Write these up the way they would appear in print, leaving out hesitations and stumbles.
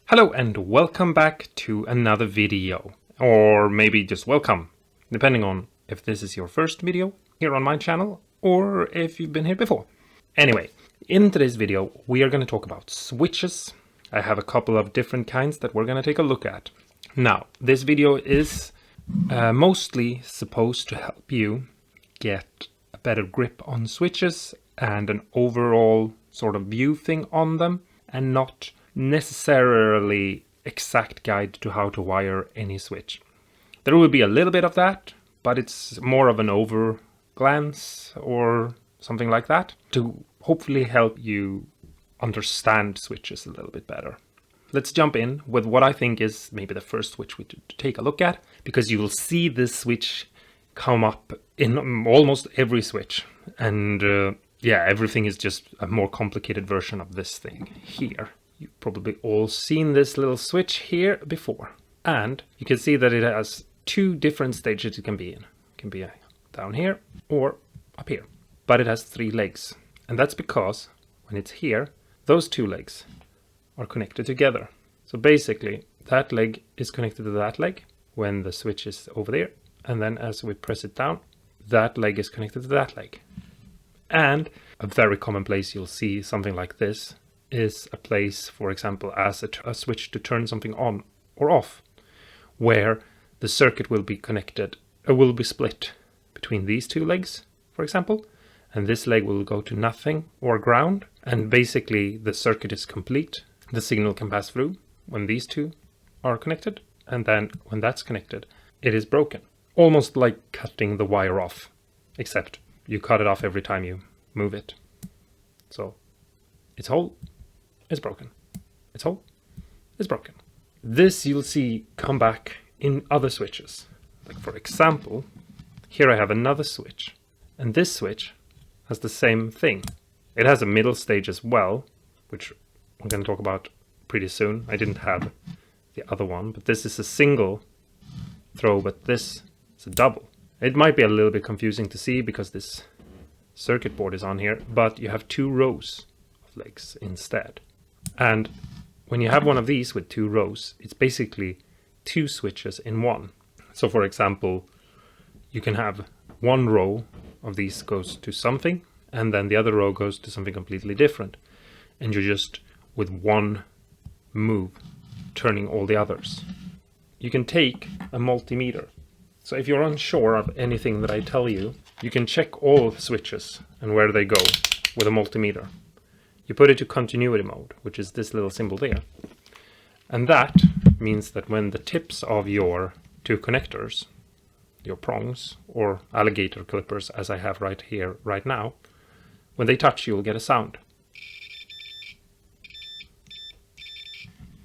Hello and welcome back to another video, or maybe just welcome, depending on if this is your first video here on my channel or if you've been here before. Anyway, in today's video we are going to talk about switches. I have a couple of different kinds that we're going to take a look at. Now, this video is mostly supposed to help you get a better grip on switches and an overall sort of view thing on them, and not necessarily exact guide to how to wire any switch. There will be a little bit of that, but it's more of an over glance or something like that to hopefully help you understand switches a little bit better. Let's jump in with what I think is maybe the first switch we to take a look at, because you will see this switch come up in almost every switch, and yeah, everything is just a more complicated version of this thing here. You've probably all seen this little switch here before. And you can see that it has two different stages it can be in. It can be down here or up here. But it has three legs. And that's because when it's here, those two legs are connected together. So basically, that leg is connected to that leg when the switch is over there. And then as we press it down, that leg is connected to that leg. And a very common place you'll see something like this is a place, for example, as a switch to turn something on or off, where the circuit will be connected, will be split between these two legs, for example, and this leg will go to nothing or ground, and basically the circuit is complete. The signal can pass through when these two are connected, and then when that's connected, it is broken. Almost like cutting the wire off, except you cut it off every time you move it. So it's whole, it's broken. It's whole, it's broken. This you'll see come back in other switches. Like for example, here I have another switch, and this switch has the same thing. It has a middle stage as well, which I'm going to talk about pretty soon. I didn't have the other one, but this is a single throw, but this is a double. It might be a little bit confusing to see because this circuit board is on here, but you have two rows of legs instead. And when you have one of these with two rows, it's basically two switches in one. So for example, you can have one row of these goes to something, and then the other row goes to something completely different. And you're just, with one move, turning all the others. You can take a multimeter. So if you're unsure of anything that I tell you, you can check all switches and where they go with a multimeter. You put it to continuity mode, which is this little symbol there. And that means that when the tips of your two connectors, your prongs or alligator clippers, as I have right here, right now, when they touch, you'll get a sound.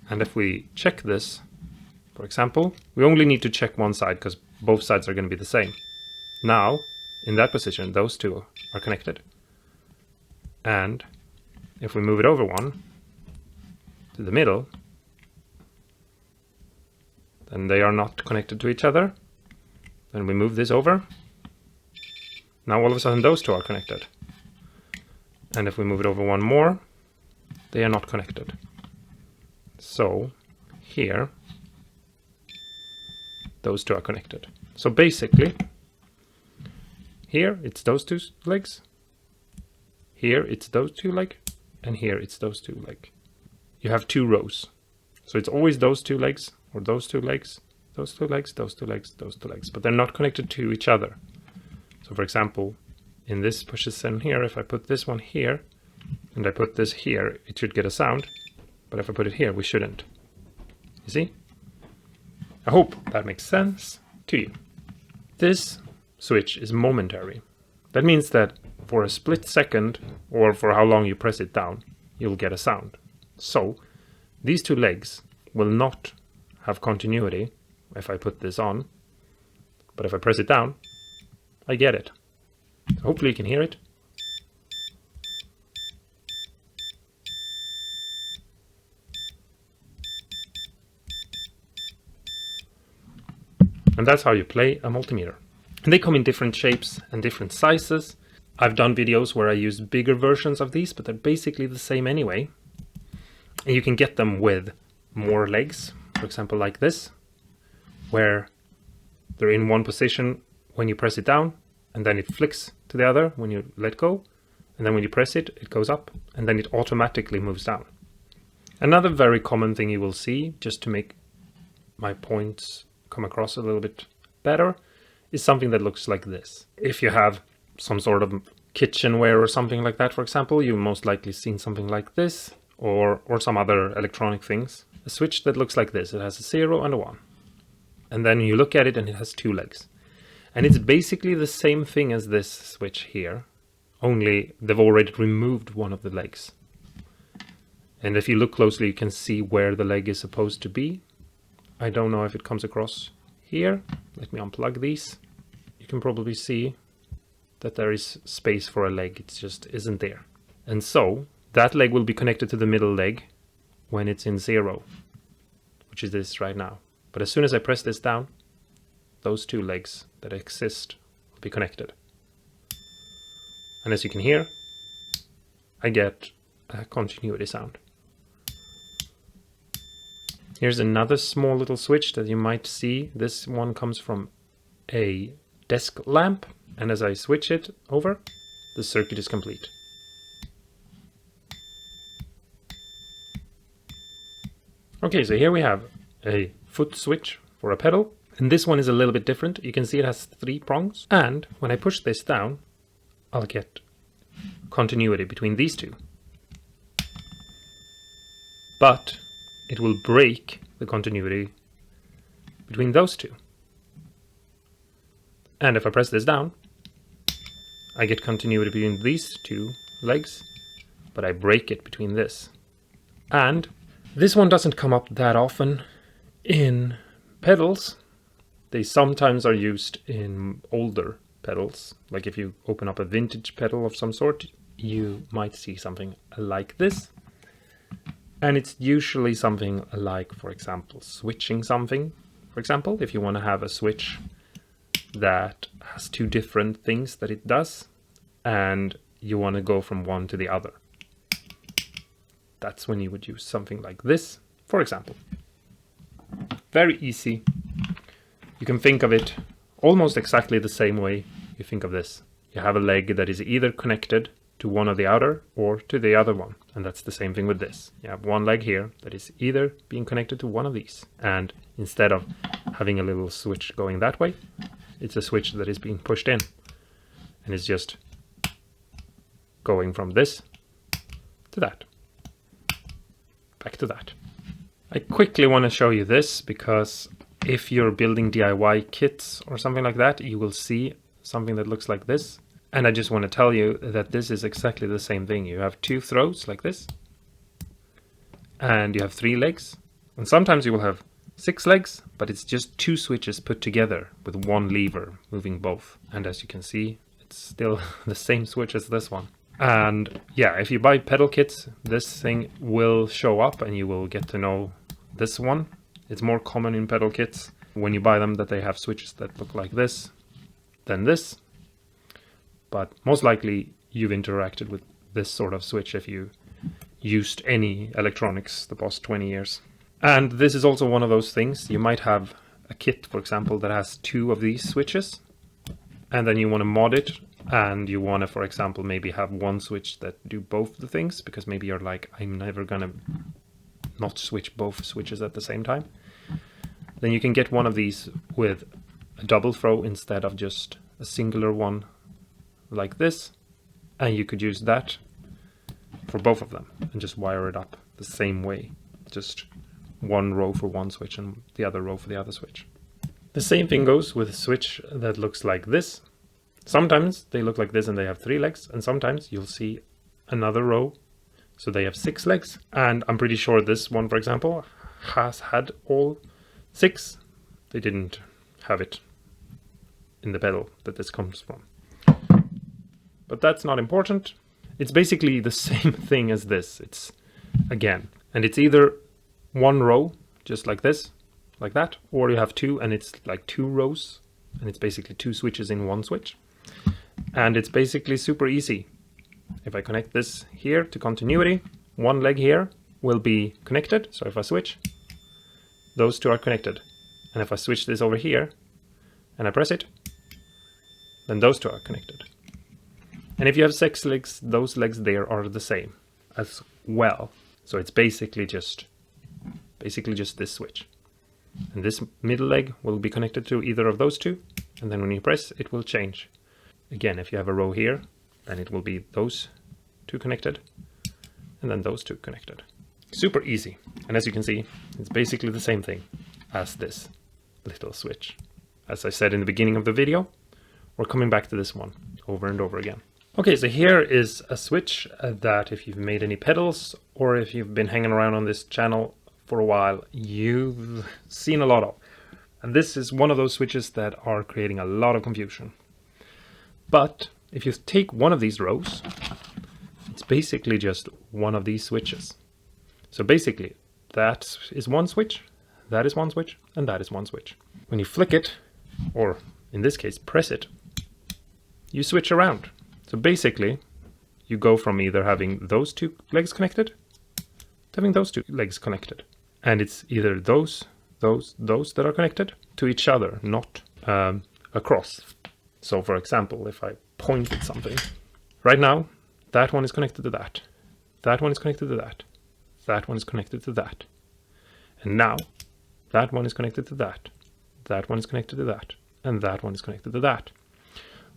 And if we check this, for example, we only need to check one side because both sides are going to be the same. Now, in that position, those two are connected. And if we move it over one to the middle, then they are not connected to each other. Then we move this over. Now all of a sudden those two are connected. And if we move it over one more, they are not connected. So here, those two are connected. So basically, here it's those two legs, here it's those two legs, and here it's those two legs. You have two rows. So it's always those two legs, or those two legs, those two legs, those two legs, those two legs, but they're not connected to each other. So for example, in this position here, if I put this one here, and I put this here, it should get a sound, but if I put it here, we shouldn't. You see? I hope that makes sense to you. This switch is momentary. That means that for a split second, or for how long you press it down, you'll get a sound. So these two legs will not have continuity if I put this on, but if I press it down, I get it. Hopefully you can hear it. And that's how you play a multimeter. And they come in different shapes and different sizes. I've done videos where I use bigger versions of these, but they're basically the same anyway. And you can get them with more legs, for example like this, where they're in one position when you press it down, and then it flicks to the other when you let go, and then when you press it, it goes up, and then it automatically moves down. Another very common thing you will see, just to make my points come across a little bit better, is something that looks like this. If you have some sort of kitchenware or something like that, for example, you've most likely seen something like this, or some other electronic things. A switch that looks like this. It has a 0 and a 1. And then you look at it and it has 2 legs. And it's basically the same thing as this switch here, only they've already removed one of the legs. And if you look closely, you can see where the leg is supposed to be. I don't know if it comes across here. Let me unplug these. You can probably see that there is space for a leg. It just isn't there. And so that leg will be connected to the middle leg when it's in 0, which is this right now. But as soon as I press this down, those 2 legs that exist will be connected. And as you can hear, I get a continuity sound. Here's another small little switch that you might see. This one comes from a desk lamp, and as I switch it over, the circuit is complete. Okay, so here we have a foot switch for a pedal, and this one is a little bit different. You can see it has 3 prongs, and when I push this down, I'll get continuity between these 2. But it will break the continuity between those 2. And if I press this down, I get continuity between these 2 legs, but I break it between this. And this one doesn't come up that often in pedals. They sometimes are used in older pedals. Like if you open up a vintage pedal of some sort, you might see something like this. And it's usually something like, for example, switching something. For example, if you want to have a switch that has 2 different things that it does, and you want to go from one to the other. That's when you would use something like this, for example. Very easy. You can think of it almost exactly the same way you think of this. You have a leg that is either connected to one or the other, or to the other one. And that's the same thing with this. You have one leg here that is either being connected to one of these. And instead of having a little switch going that way, it's a switch that is being pushed in. And it's just going from this to that. Back to that. I quickly want to show you this, because if you're building DIY kits or something like that, you will see something that looks like this. And I just want to tell you that this is exactly the same thing. You have 2 throws like this, and you have 3 legs. And sometimes you will have 6 legs, but it's just 2 switches put together with 1 lever moving both. And as you can see, it's still the same switch as this one. And yeah, if you buy pedal kits, this thing will show up and you will get to know this one. It's more common in pedal kits when you buy them that they have switches that look like this than this. But most likely you've interacted with this sort of switch if you used any electronics the past 20 years. And this is also one of those things. You might have a kit, for example, that has 2 of these switches, and then you want to mod it, and you want to, for example, maybe have 1 switch that do both the things, because maybe you're like, I'm never gonna not switch both switches at the same time. Then you can get one of these with a double throw instead of just a singular one like this, and you could use that for both of them and just wire it up the same way, just 1 row for 1 switch and the other row for the other switch. The same thing goes with a switch that looks like this. Sometimes they look like this and they have 3 legs, and sometimes you'll see another row so they have 6 legs. And I'm pretty sure this one, for example, has had all 6. They didn't have it in the pedal that this comes from. But that's not important. It's basically the same thing as this. It's again, and it's either 1 row, just like this, like that, or you have 2 and it's like 2 rows, and it's basically 2 switches in 1 switch. And it's basically super easy. If I connect this here to continuity, 1 leg here will be connected. So if I switch, those two are connected. And if I switch this over here and I press it, then those two are connected. And if you have 6 legs, those legs there are the same as well. So it's basically just this switch. And this middle leg will be connected to either of those two. And then when you press, it will change. Again, if you have a row here, then it will be those two connected and then those two connected. Super easy. And as you can see, it's basically the same thing as this little switch. As I said in the beginning of the video, we're coming back to this one over and over again. Okay, so here is a switch that if you've made any pedals or if you've been hanging around on this channel for a while, you've seen a lot of. And this is one of those switches that are creating a lot of confusion. But if you take one of these rows, it's basically just one of these switches. So basically, that is one switch, that is one switch, and that is one switch. When you flick it, or in this case, press it, you switch around. So basically, you go from either having those two legs connected to having those two legs connected. And it's either those that are connected to each other, not across. So for example, if I point at something, right now, that one is connected to that. That one is connected to that. That one is connected to that. And now, that one is connected to that. That one is connected to that. And that one is connected to that.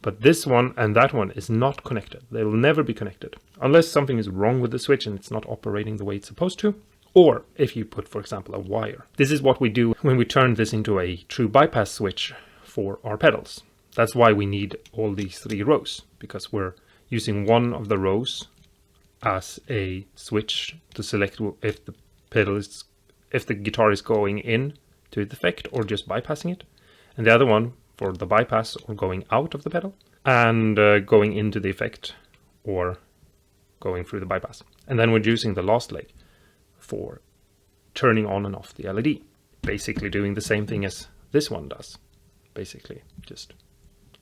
But this one and that one is not connected. They will never be connected. Unless something is wrong with the switch and it's not operating the way it's supposed to. Or if you put, for example, a wire. This is what we do when we turn this into a true bypass switch for our pedals. That's why we need all these 3 rows, because we're using one of the rows as a switch to select if the guitar is going in to the effect or just bypassing it, and the other one for the bypass or going out of the pedal, and going into the effect or going through the bypass. And then we're using the last leg for turning on and off the LED, basically doing the same thing as this one does. Basically, just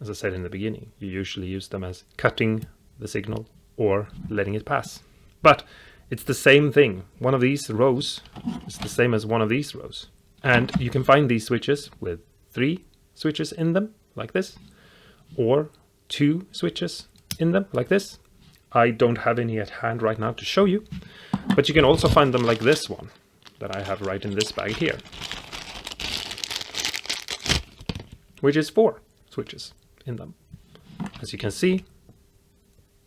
as I said in the beginning, you usually use them as cutting the signal or letting it pass. But it's the same thing. One of these rows is the same as one of these rows. And you can find these switches with 3 switches in them, like this, or 2 switches in them, like this. I don't have any at hand right now to show you, but you can also find them like this one that I have right in this bag here, which is 4 switches in them. As you can see,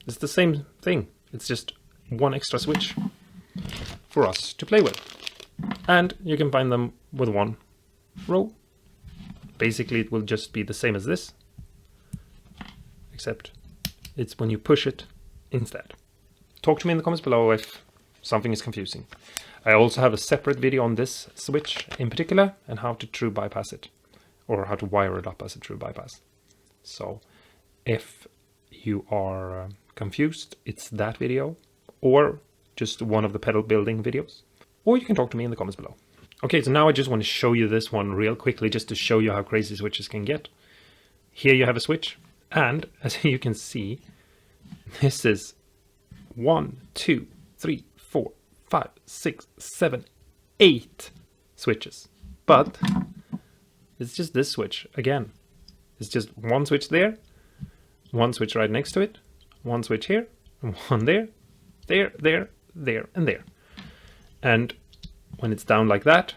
it's the same thing. It's just one extra switch for us to play with. And you can find them with 1 row. Basically, it will just be the same as this, except it's when you push it instead. Talk to me in the comments below if something is confusing. I also have a separate video on this switch in particular and how to true bypass it, or how to wire it up as a true bypass. So if you are confused, it's that video, or just one of the pedal building videos, or you can talk to me in the comments below. Okay, so now I just want to show you this one real quickly, just to show you how crazy switches can get. Here you have a switch, and as you can see, this is 1, 2, 3, 4, 5, 6, 7, 8 switches. But it's just this switch again. It's just one switch there, one switch right next to it, one switch here, and one there, there, and there. And when it's down like that,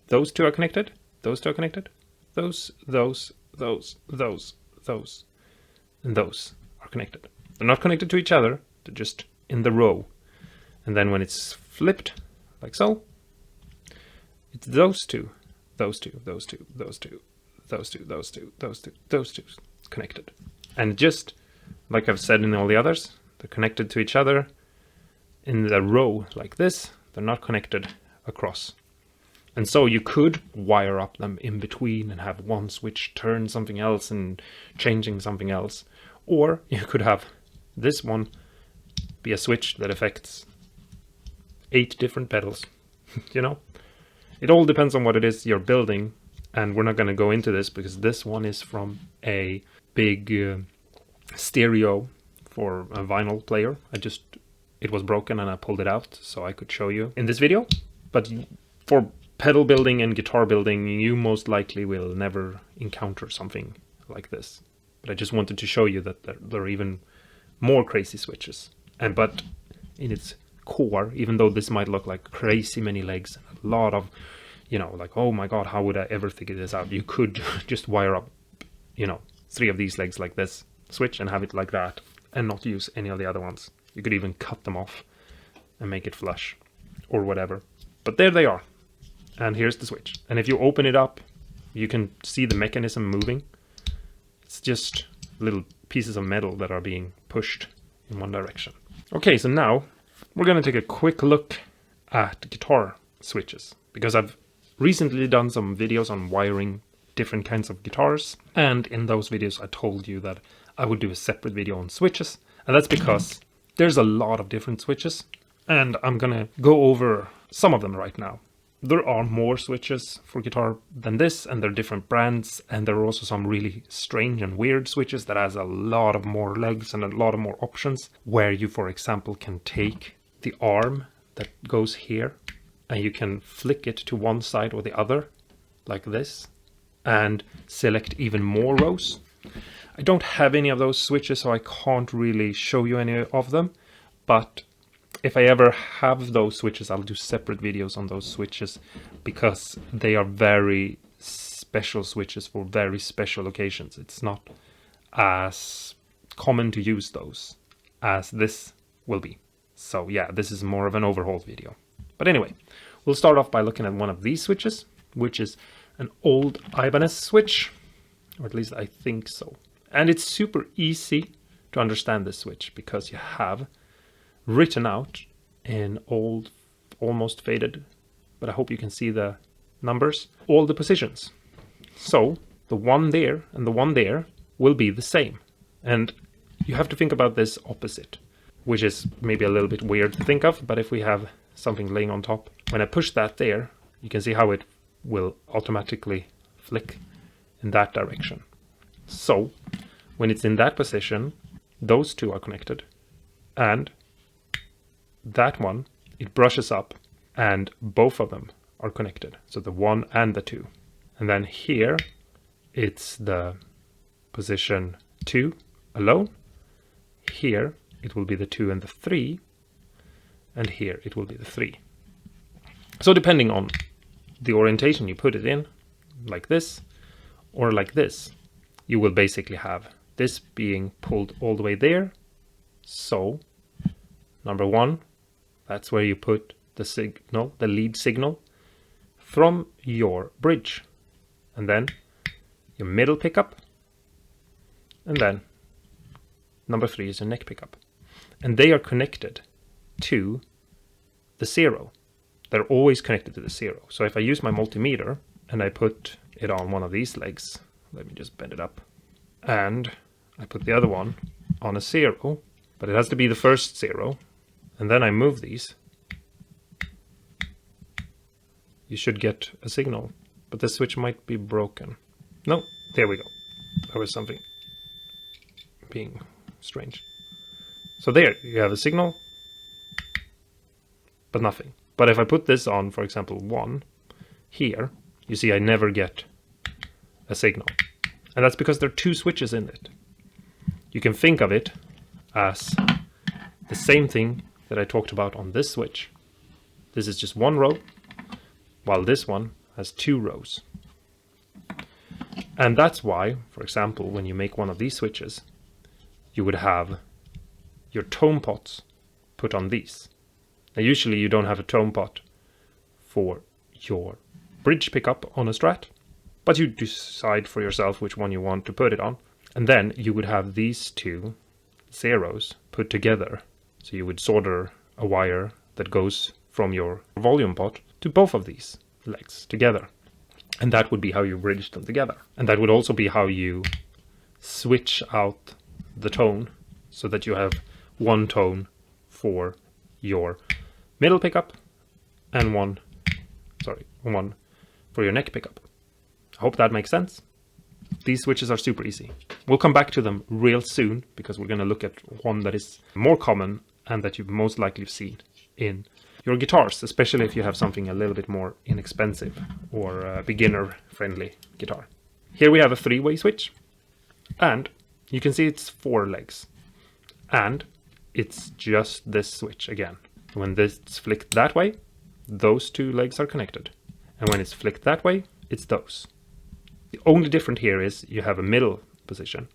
those two are connected, those two are connected, those, and those are connected. They're not connected to each other, they're just in the row. And then when it's flipped, like so, it's those two connected. And just like I've said in all the others, they're connected to each other in the row like this. They're not connected across. And so you could wire up them in between and have one switch turn something else and changing something else. Or you could have this one be a switch that affects 8 different pedals. You know, it all depends on what it is you're building. And we're not going to go into this because this one is from a big stereo for a vinyl player. it was broken and I pulled it out so I could show you in this video. But for pedal building and guitar building, you most likely will never encounter something like this. But I just wanted to show you that there are even more crazy switches. But in its core, even though this might look like crazy many legs, a lot of, like, oh my god, how would I ever figure this out? You could just wire up, 3 of these legs like this switch and have it like that and not use any of the other ones. You could even cut them off and make it flush or whatever. But there they are. And here's the switch. And if you open it up, you can see the mechanism moving. It's just little pieces of metal that are being pushed in one direction. Okay, so now we're going to take a quick look at guitar switches, because I've recently done some videos on wiring different kinds of guitars, and in those videos I told you that I would do a separate video on switches, and that's because there's a lot of different switches, and I'm gonna go over some of them right now. There are more switches for guitar than this, and they're different brands, and there are also some really strange and weird switches that has a lot of more legs and a lot of more options, where you, for example, can take the arm that goes here and you can flick it to one side or the other like this and select even more rows. I don't have any of those switches, so I can't really show you any of them, but if I ever have those switches, I'll do separate videos on those switches, because they are very special switches for very special occasions. It's not as common to use those as this will be. So yeah, this is more of an overhaul video. But anyway, we'll start off by looking at one of these switches, which is an old Ibanez switch, or at least I think so. And it's super easy to understand this switch, because you have written out in old, almost faded, but I hope you can see the numbers, all the positions. So the one there and the one there will be the same. And you have to think about this opposite, which is maybe a little bit weird to think of, but if we have something laying on top, when I push that there, you can see how it will automatically flick in that direction. So when it's in that position, those two are connected, and that one, it brushes up and both of them are connected. So the 1 and the 2. And then here it's the position 2 alone. Here it will be the 2 and the 3. And here it will be the 3. So depending on the orientation you put it in, like this or like this, you will basically have this being pulled all the way there. So number 1, that's where you put the signal, the lead signal from your bridge, and then your middle pickup, and then number 3 is your neck pickup, and they are connected to the 0. They're always connected to the 0. So if I use my multimeter and I put it on one of these legs, let me just bend it up, and I put the other one on a 0, but it has to be the first 0, and then I move these, you should get a signal, but the switch might be broken. No, there we go. There was something being strange. So there, you have a signal, but nothing. But if I put this on, for example, 1 here, you see I never get a signal. And that's because there are 2 switches in it. You can think of it as the same thing that I talked about on this switch. This is just 1 row, while this one has 2 rows. And that's why, for example, when you make one of these switches, you would have your tone pots put on these. Now usually you don't have a tone pot for your bridge pickup on a Strat, but you decide for yourself which one you want to put it on. And then you would have these 2 zeros put together. So you would solder a wire that goes from your volume pot to both of these legs together. And that would be how you bridge them together. And that would also be how you switch out the tone, so that you have one tone for your middle pickup and one for your neck pickup. I hope that makes sense. These switches are super easy. We'll come back to them real soon, because we're going to look at one that is more common and that you've most likely seen in your guitars, especially if you have something a little bit more inexpensive or a beginner-friendly guitar. Here we have a 3-way switch, and you can see it's 4 legs, and it's just this switch again. When this is flicked that way, those 2 legs are connected, and when it's flicked that way, it's those. The only difference here is you have a middle position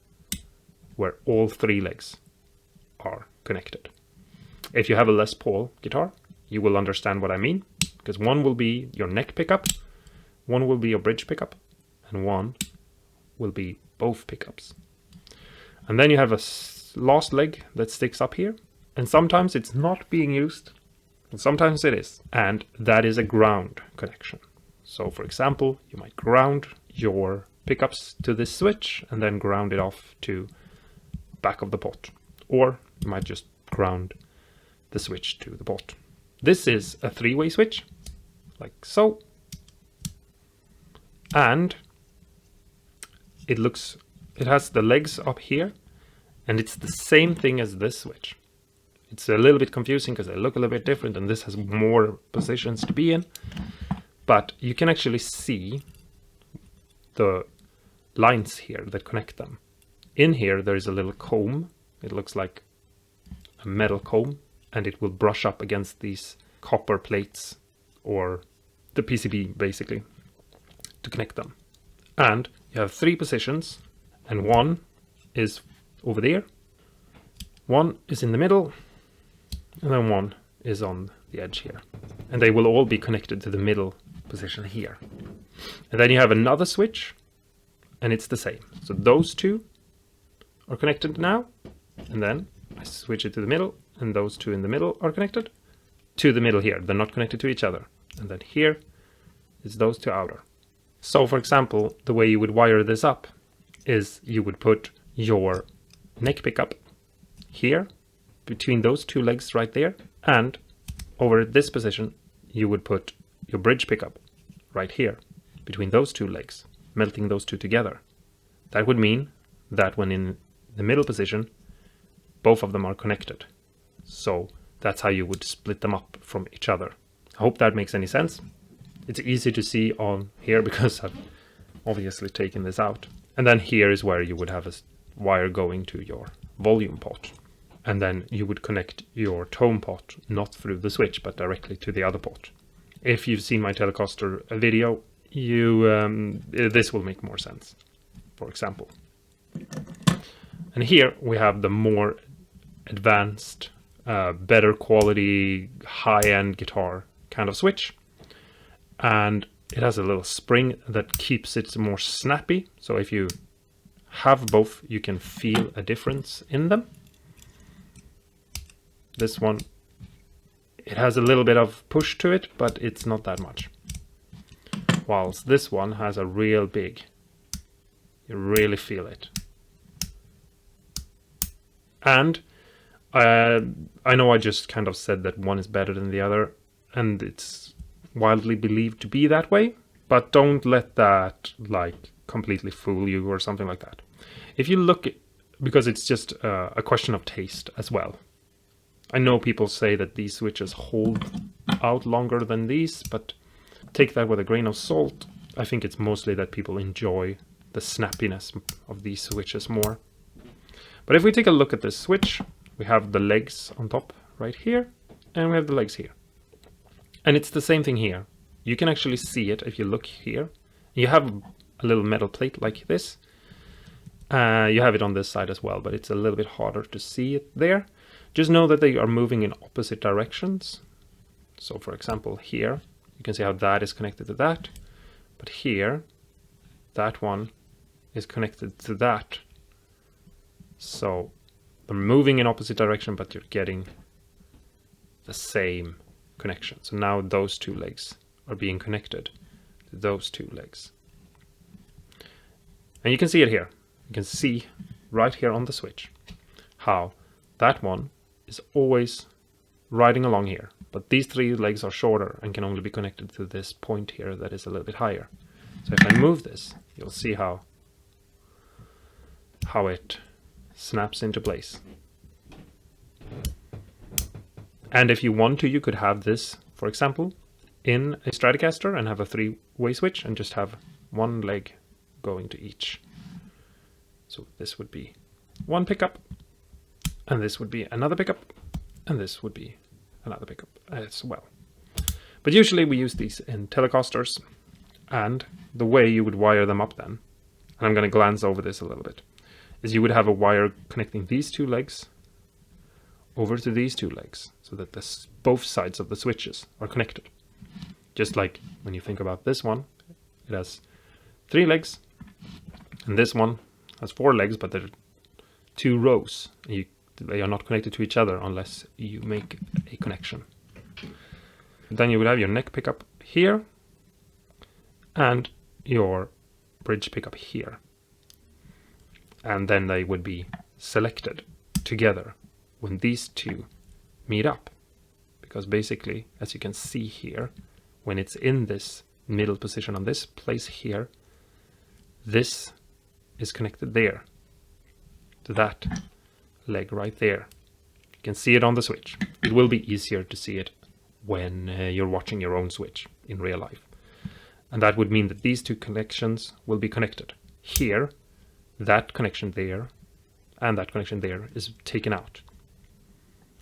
where all 3 legs are connected. If you have a Les Paul guitar, you will understand what I mean, because one will be your neck pickup, one will be your bridge pickup, and one will be both pickups. And then you have a last leg that sticks up here, and sometimes it's not being used, and sometimes it is, and that is a ground connection. So for example, you might ground your pickups to this switch and then ground it off to back of the pot, or you might just ground the switch to the pot. This is a 3-way switch, like so, and it has the legs up here, and it's the same thing as this switch. It's a little bit confusing because they look a little bit different, and this has more positions to be in, but you can actually see the lines here that connect them. In here there is a little comb. It looks like a metal comb, and it will brush up against these copper plates, or the PCB basically, to connect them. And you have 3 positions, and one is over there, one is in the middle, and then one is on the edge here. And they will all be connected to the middle position here. And then you have another switch, and it's the same. So those 2 are connected now, and then I switch it to the middle, and those 2 in the middle are connected to the middle here. They're not connected to each other. And then here is those 2 outer. So for example, the way you would wire this up is you would put your neck pickup here between those 2 legs right there, and over this position you would put your bridge pickup right here between those 2 legs, melting those 2 together. That would mean that when in the middle position, both of them are connected. So that's how you would split them up from each other. I hope that makes any sense. It's easy to see on here because I've obviously taken this out. And then here is where you would have a wire going to your volume pot. And then you would connect your tone pot not through the switch but directly to the other pot. If you've seen my Telecaster video, this will make more sense, for example. And here we have the more advanced, better quality, high-end guitar kind of switch. And it has a little spring that keeps it more snappy. So if you have both, you can feel a difference in them. This one, it has a little bit of push to it, but it's not that much. Whilst this one has a real big, you really feel it. And I know I just kind of said that one is better than the other, and it's widely believed to be that way, but don't let that like completely fool you or something like that. If you look, because it's just a question of taste as well. I know people say that these switches hold out longer than these, but take that with a grain of salt. I think it's mostly that people enjoy the snappiness of these switches more. But if we take a look at this switch, we have the legs on top right here, and we have the legs here. And it's the same thing here. You can actually see it if you look here. You have a little metal plate like this. You have it on this side as well, but it's a little bit harder to see it there. Just know that they are moving in opposite directions. So for example, here, you can see how that is connected to that. But here, that one is connected to that. So they're moving in opposite direction, but you're getting the same connection. So now those 2 legs are being connected to those 2 legs. And you can see it here. You can see right here on the switch how that one is always riding along here, but these 3 legs are shorter and can only be connected to this point here that is a little bit higher. So if I move this, you'll see how it snaps into place. And if you want to, you could have this, for example, in a Stratocaster and have a 3-way switch and just have one leg going to each. So this would be one pickup, and this would be another pickup, and this would be another pickup as well. But usually we use these in Telecasters, and the way you would wire them up then, and I'm going to glance over this a little bit, is you would have a wire connecting these two legs over to these two legs, so that both sides of the switches are connected. Just like when you think about this one, it has 3 legs, and this one has 4 legs, but they're 2 rows. They are not connected to each other unless you make a connection. Then you would have your neck pickup here, and your bridge pickup here. And then they would be selected together when these two meet up. Because basically, as you can see here, when it's in this middle position on this place here, this is connected there to that leg right there. You can see it on the switch. It will be easier to see it when you're watching your own switch in real life. And that would mean that these two connections will be connected. Here, that connection there, and that connection there is taken out.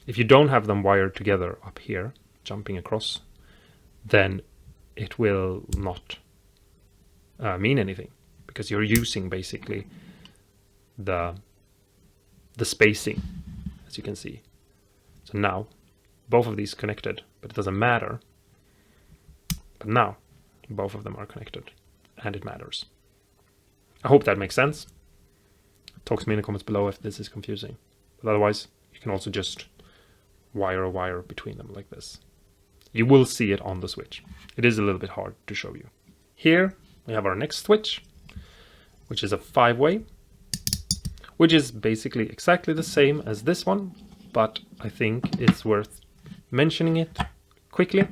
If you don't have them wired together up here, jumping across, then it will not mean anything, because you're using basically the spacing, as you can see. So now, both of these connected, but it doesn't matter. But now, both of them are connected, and it matters. I hope that makes sense. Talk to me in the comments below if this is confusing. But otherwise, you can also just wire a wire between them like this. You will see it on the switch. It is a little bit hard to show you. Here we have our next switch, which is a 5-way, which is basically exactly the same as this one, but I think it's worth mentioning it quickly,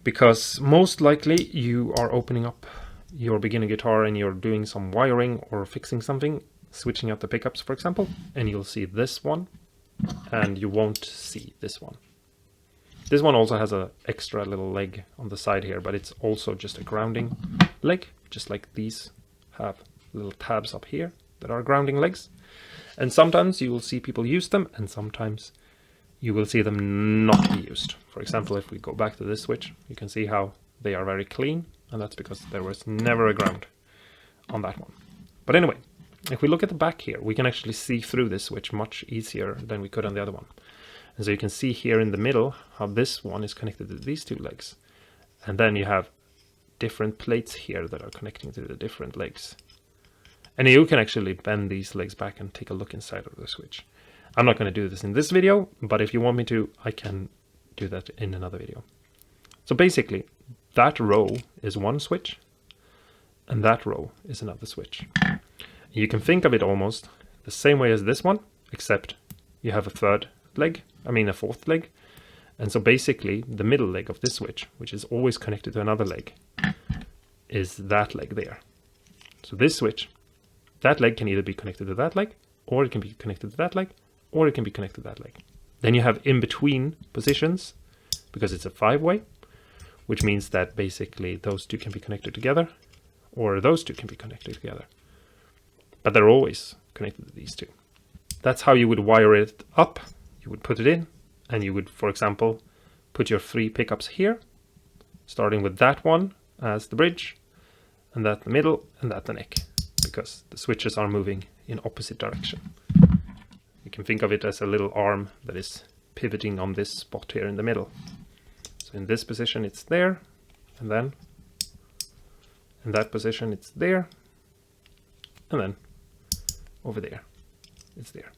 because most likely you are opening up your beginner guitar and you're doing some wiring or fixing something, switching out the pickups, for example, and you'll see this one, and you won't see this one. This one also has an extra little leg on the side here, but it's also just a grounding leg, just like these have little tabs up here that are grounding legs. And sometimes you will see people use them, and sometimes you will see them not be used. For example, if we go back to this switch, you can see how they are very clean, and that's because there was never a ground on that one. But anyway, if we look at the back here, we can actually see through this switch much easier than we could on the other one. And so you can see here in the middle how this one is connected to these two legs. And then you have different plates here that are connecting to the different legs. And you can actually bend these legs back and take a look inside of the switch. I'm not going to do this in this video, but if you want me to, I can do that in another video. So basically, that row is one switch, and that row is another switch. You can think of it almost the same way as this one, except you have a fourth leg. And so basically, the middle leg of this switch, which is always connected to another leg, is that leg there. So this switch, that leg can either be connected to that leg, or it can be connected to that leg, or it can be connected to that leg. Then you have in-between positions, because it's a 5-way, which means that basically those two can be connected together, or those two can be connected together. But they're always connected to these two. That's how you would wire it up. You would put it in, and you would, for example, put your 3 pickups here, starting with that one as the bridge, and that the middle, and that the neck, because the switches are moving in opposite direction. You can think of it as a little arm that is pivoting on this spot here in the middle. So in this position it's there, and then in that position it's there, and then over there it's there.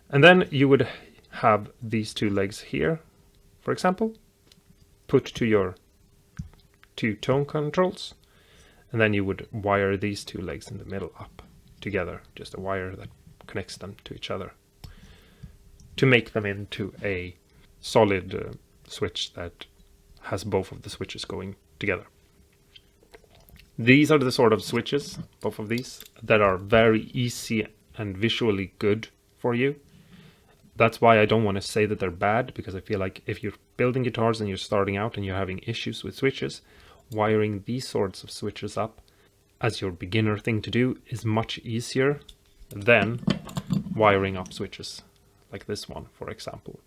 And then you would have these 2 legs here, for example, put to your 2 tone controls, and then you would wire these 2 legs in the middle up together, just a wire that connects them to each other, to make them into a solid switch that has both of the switches going together. These are the sort of switches, both of these, that are very easy and visually good for you. That's why I don't want to say that they're bad, because I feel like if you're building guitars and you're starting out and you're having issues with switches, wiring these sorts of switches up as your beginner thing to do is much easier than wiring up switches like this one, for example,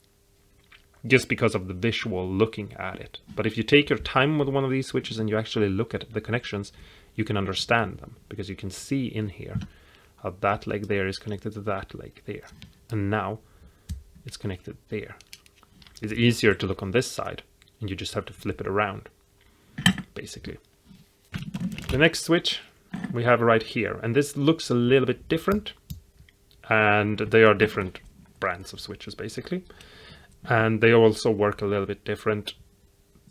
just because of the visual looking at it. But if you take your time with one of these switches and you actually look at the connections, you can understand them, because you can see in here how that leg there is connected to that leg there, and now it's connected there. It's easier to look on this side, and you just have to flip it around, basically. The next switch we have right here, and this looks a little bit different, and they are different brands of switches, basically, and they also work a little bit different.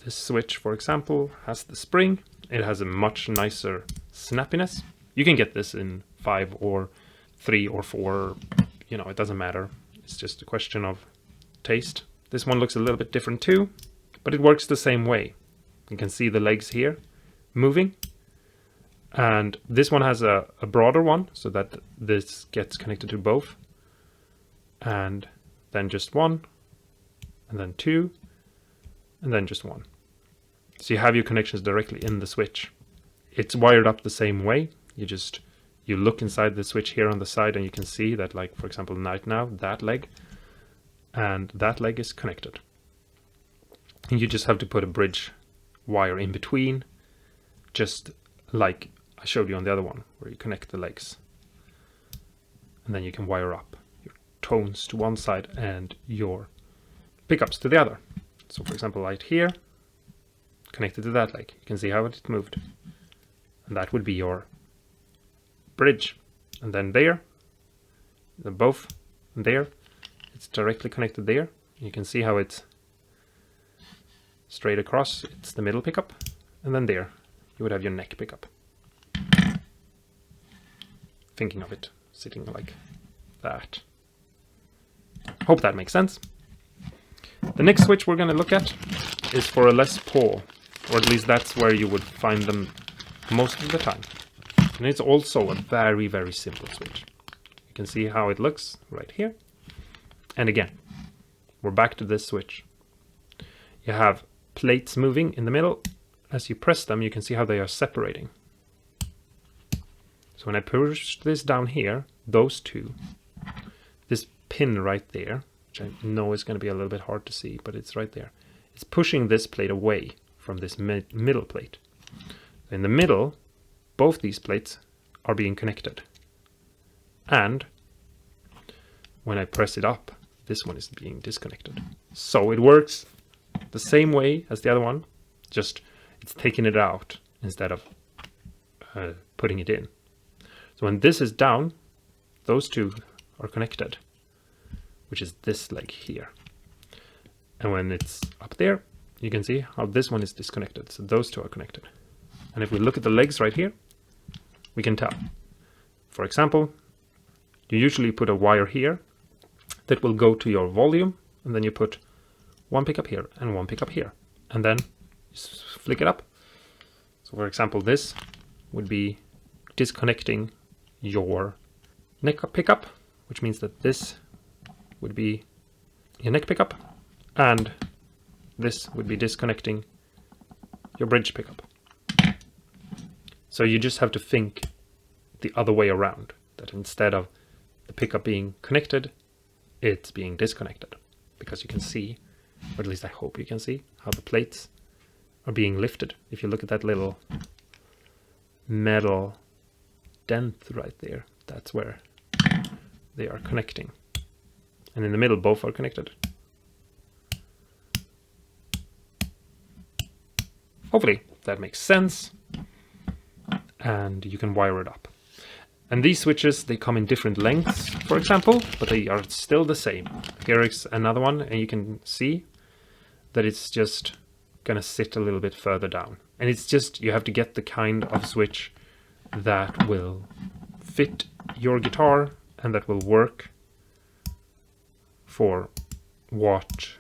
This switch, for example, has the spring. It has a much nicer snappiness. You can get this in 5 or 3 or 4, you know, it doesn't matter. It's just a question of taste. This one looks a little bit different too, but it works the same way. You can see the legs here moving, and this one has a broader one so that this gets connected to both, and then just one, and then 2, and then just 1. So you have your connections directly in the switch. It's wired up the same way. You look inside the switch here on the side, and you can see that, like, for example, right now, that leg and that leg is connected. And you just have to put a bridge wire in between, just like I showed you on the other one, where you connect the legs. And then you can wire up your tones to one side and your pickups to the other. So, for example, right here, connected to that leg, you can see how it moved. And that would be your bridge. And then there, they're both there, it's directly connected there. You can see how it's straight across, it's the middle pickup, and then there you would have your neck pickup. Thinking of it sitting like that. Hope that makes sense. The next switch we're going to look at is for a Les Paul, or at least that's where you would find them most of the time. And it's also a very, very simple switch. You can see how it looks right here. And again, we're back to this switch. You have plates moving in the middle. As you press them, you can see how they are separating. So when I push this down here, those two, this pin right there, which I know is going to be a little bit hard to see, but it's right there, it's pushing this plate away from this middle plate. In the middle, both these plates are being connected. And when I press it up, this one is being disconnected. So it works the same way as the other one, just it's taking it out instead of putting it in. So when this is down, those two are connected, which is this leg here. And when it's up there, you can see how this one is disconnected. So those two are connected. And if we look at the legs right here, we can tell. For example, you usually put a wire here that will go to your volume, and then you put one pickup here and one pickup here, and then you flick it up. So for example, this would be disconnecting your neck pickup, which means that this would be your neck pickup, and this would be disconnecting your bridge pickup. So you just have to think the other way around, that instead of the pickup being connected, it's being disconnected, because you can see, or at least I hope you can see, how the plates are being lifted. If you look at that little metal dent right there, that's where they are connecting. And in the middle, both are connected. Hopefully that makes sense, and you can wire it up. And these switches, they come in different lengths, for example, but they are still the same. Here is another one, and you can see that it's just gonna sit a little bit further down. And it's just, you have to get the kind of switch that will fit your guitar and that will work for what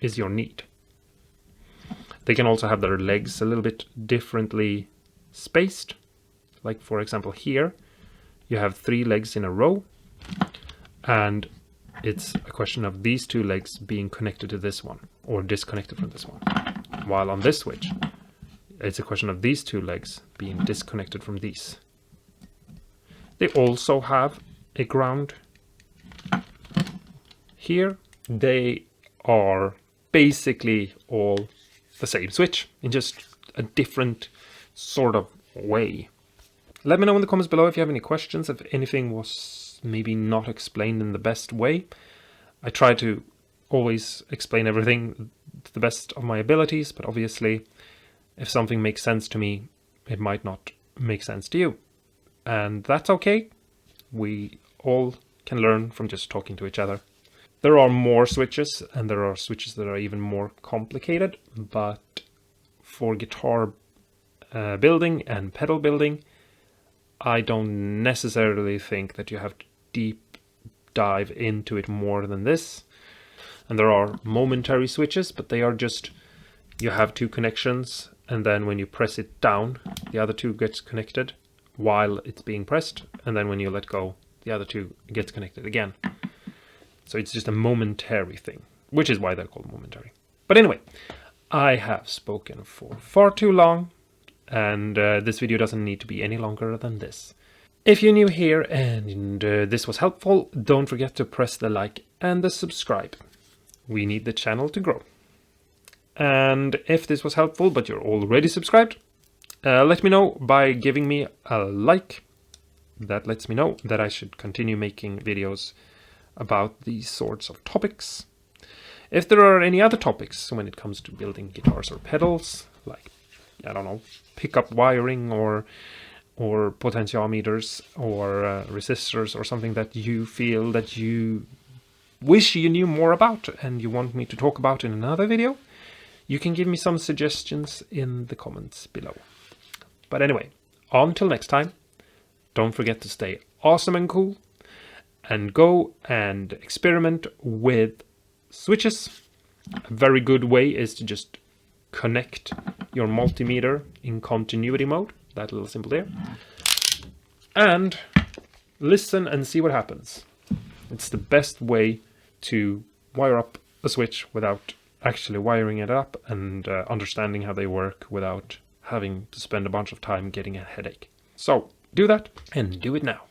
is your need. They can also have their legs a little bit differently spaced. Like for example here, you have 3 legs in a row, and it's a question of these two legs being connected to this one or disconnected from this one. While on this switch, it's a question of these two legs being disconnected from these. They also have a ground here. They are basically all the same switch in just a different sort of way. Let me know in the comments below if you have any questions, if anything was maybe not explained in the best way. I try to always explain everything to the best of my abilities, but obviously if something makes sense to me, it might not make sense to you. And that's okay. We all can learn from just talking to each other. There are more switches, and there are switches that are even more complicated, but for guitar building and pedal building, I don't necessarily think that you have to deep dive into it more than this. And there are momentary switches, but they are just, you have two connections, and then when you press it down, the other two gets connected while it's being pressed, and then when you let go, the other two gets connected again. So it's just a momentary thing, which is why they're called momentary. But anyway, I have spoken for far too long, and this video doesn't need to be any longer than this. If you're new here and this was helpful, don't forget to press the like and the subscribe. We need the channel to grow. And if this was helpful but you're already subscribed, let me know by giving me a like. That lets me know that I should continue making videos about these sorts of topics. If there are any other topics when it comes to building guitars or pedals, like, I don't know, pickup wiring or potentiometers or resistors or something that you feel that you wish you knew more about and you want me to talk about in another video, you can give me some suggestions in the comments below. But anyway, until next time, don't forget to stay awesome and cool, and go and experiment with switches. A very good way is to just connect your multimeter in continuity mode, that little symbol there, and listen and see what happens. It's the best way to wire up a switch without actually wiring it up and understanding how they work without having to spend a bunch of time getting a headache. So do that, and do it now.